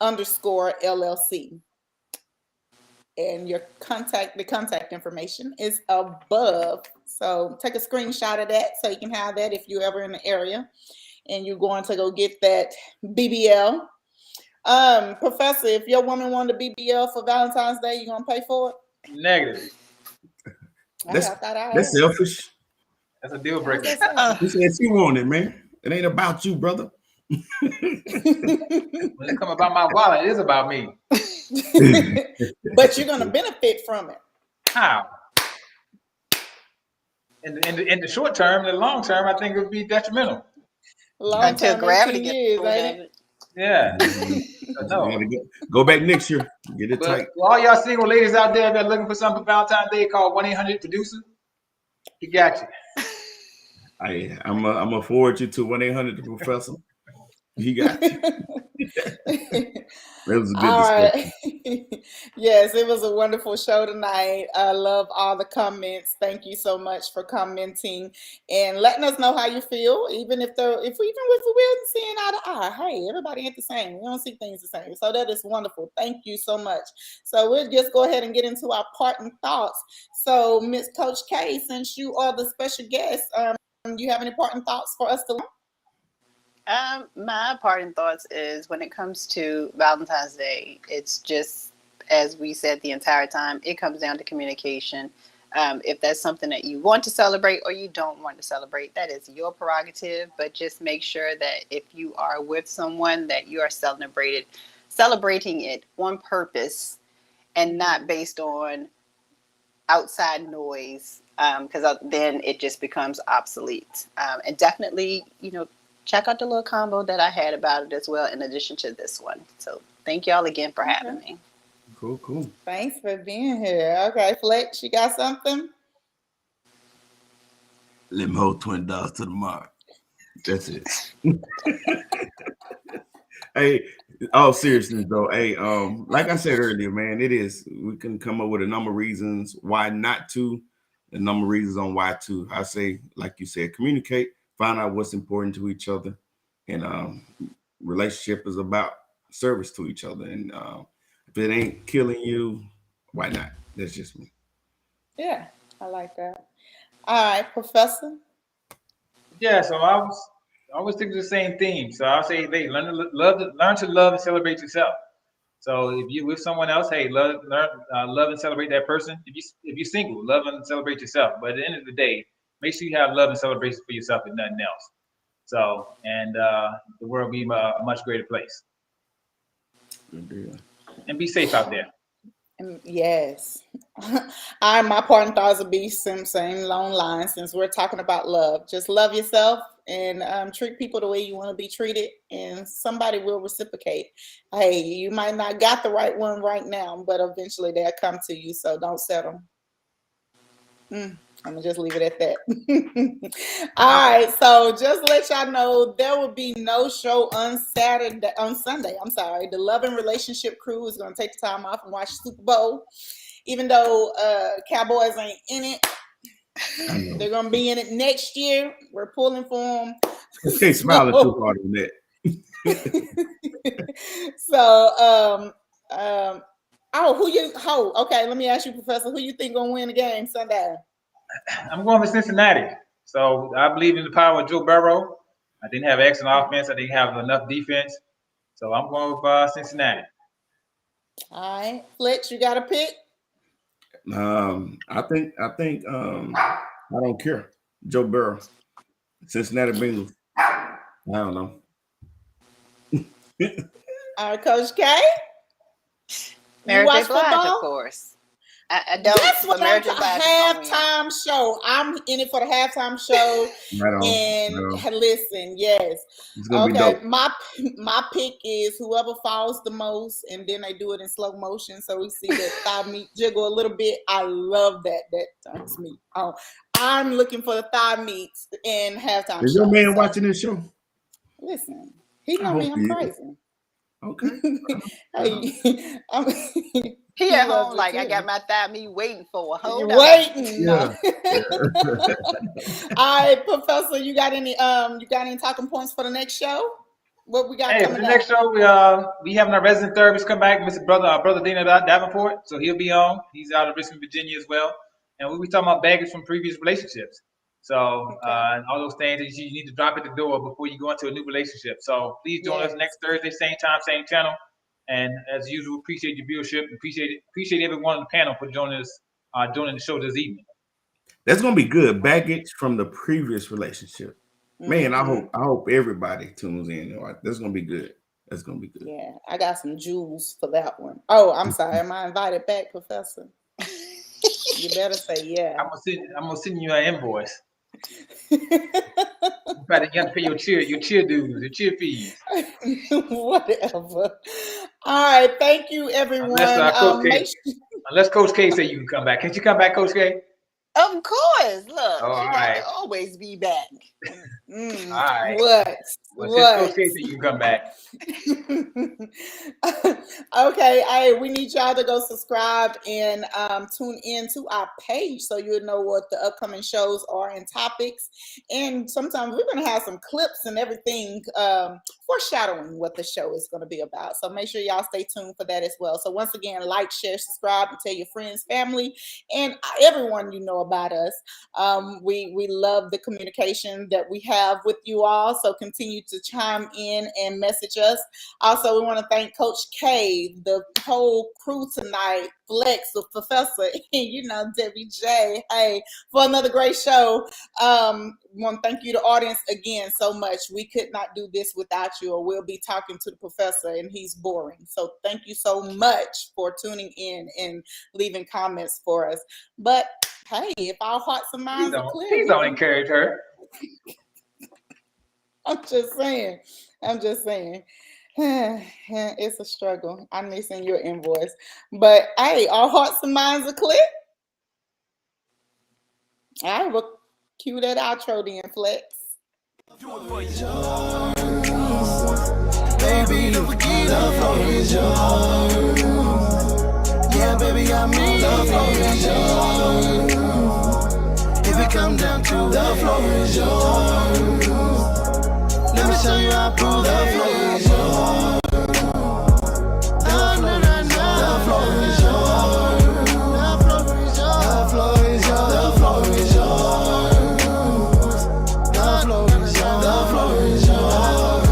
_LLC. And the contact information is above. So take a screenshot of that so you can have that if you're ever in the area and you're going to go get that BBL. Professor, if your woman wanted a BBL for Valentine's Day, you gonna pay for it? Negative. That's selfish. That's a deal breaker. She said she wanted it, man. It ain't about you, brother. When it come about my wallet, it is about me. But you're gonna benefit from it. How? In the short term, in the long term, I think it would be detrimental. Until gravity gets ain't it? Yeah. No. Go back next year. Get it tight. For all y'all single ladies out there that are looking for something for Valentine's Day, call 1-800-PRODUCER. He got you. I'm gonna forward you to 1-800-PROFESSOR. He got you. That was a good discussion. Right. Yes, it was a wonderful show tonight. I love all the comments. Thank you so much for commenting and letting us know how you feel. Even if we're seeing eye to eye, hey, everybody ain't the same. We don't see things the same. So that is wonderful. Thank you so much. So we'll just go ahead and get into our parting thoughts. So Miss Coach K, since you are the special guest, you have any parting thoughts for us to learn? My parting thoughts is when it comes to Valentine's Day, it's just, as we said the entire time, it comes down to communication. If that's something that you want to celebrate or you don't want to celebrate, that is your prerogative. But just make sure that if you are with someone, that you are celebrating it on purpose and not based on outside noise, because then it just becomes obsolete. And definitely, check out the little combo that I had about it as well, in addition to this one. So thank y'all again for having me. Cool. Thanks for being here. Okay, Flex, you got something? Let me hold $20 to the mark. That's it. Hey, all seriousness though. Hey, like I said earlier, man, we can come up with a number of reasons why not to. a number of reasons on why too. I say, like you said, communicate, find out what's important to each other, and relationship is about service to each other. And if it ain't killing you, why not? That's just me. Yeah, I like that. All right, Professor. Yeah, so I always think of the same theme. So I'll say, hey, learn to love and celebrate yourself. So if you're with someone else, hey, love and celebrate that person. If you're single, love and celebrate yourself. But at the end of the day, make sure you have love and celebration for yourself and nothing else. So, and the world will be a much greater place. Good deal. And be safe out there. Yes. My part and thoughts will be same long line since we're talking about love. Just love yourself and treat people the way you want to be treated, and somebody will reciprocate. Hey, you might not got the right one right now, but eventually they'll come to you, so don't settle. I'm gonna just leave it at that. All right, so just let y'all know there will be no show on Sunday. I'm sorry. The Love and Relationship crew is gonna take the time off and watch Super Bowl, even though Cowboys ain't in it. They're gonna be in it next year. We're pulling for them. Okay, smiling too hard on that. So, okay, let me ask you, Professor, who you think gonna win the game Sunday? I'm going with Cincinnati. So I believe in the power of Joe Burrow. I didn't have excellent offense. I didn't have enough defense. So I'm going with Cincinnati. All right, Fletch, you got a pick? I think I don't care. Joe Burrow, Cincinnati Bengals. I don't know. All right, Coach K. Mary watch J. Blige, football? of course. I don't. That's what Mary I'm J. Blige is gonna win. halftime show. I'm in it for the halftime show. Right on. And listen, yes. It's gonna be Okay, dope. my pick is whoever falls the most, and then they do it in slow motion, so we see that thigh meat jiggle a little bit. I love that. That turns me on. I'm looking for the thigh meats in halftime. Is your man watching this show? Listen, he know me. I'm crazy. Okay. Hey, He at loves home it like too. I got my thigh meat waiting for a whole. You waiting. Yeah. All right, Professor, you got any talking points for the next show? What we got Hey, for coming the up? next show, we having our resident therapist come back, brother Dana Davenport. So he'll be on. He's out of Richmond, Virginia as well. And we'll be talking about baggage from previous relationships. So and all those things that you need to drop at the door before you go into a new relationship. So please join us next Thursday, same time, same channel. And as usual, appreciate your viewership. Appreciate everyone on the panel for joining us joining the show this evening. That's gonna be good. Baggage from the previous relationship. Man, I hope everybody tunes in. That's gonna be good. That's gonna be good. Yeah, I got some jewels for that one. Oh, I'm sorry. Am I invited back, Professor? You better say yeah. I'm gonna send you an invoice. You have to pay your cheer dues, your cheer fees. Whatever. All right, thank you, everyone. Unless Coach K say you can come back. Can you come back, Coach K? Of course. Look, Oh, she got to always be back. All right. What? Coach K say you can come back. Okay, we need y'all to go subscribe and tune in to our page so you'll know what the upcoming shows are and topics. And sometimes we're going to have some clips and everything foreshadowing what the show is going to be about. So make sure y'all stay tuned for that as well. So once again, like, share, subscribe, and tell your friends, family, and everyone you know about us. We love the communication that we have with you all. So continue to chime in and message us. Also, we want to thank Coach K, the whole crew tonight, Flex, the Professor, and Debbie J. Hey, for another great show. Want to thank you, the audience, again so much. We could not do this without you, or we'll be talking to the Professor and he's boring. So thank you so much for tuning in and leaving comments for us. But hey, if our hearts and minds are clear, please don't encourage her. I'm just saying. It's a struggle. I may send you an invoice. But hey, our hearts and minds are clear. All right, we'll cue that outro then, Flex. Baby, the floor is yours. Yeah, baby, I mean the floor is yours. come down to the floor is yours. Let me show you how I prove the floor is yours. The floor is yours. The floor is yours. The floor is yours. The floor is yours. The floor is yours.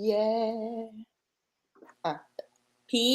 Yeah. Peace.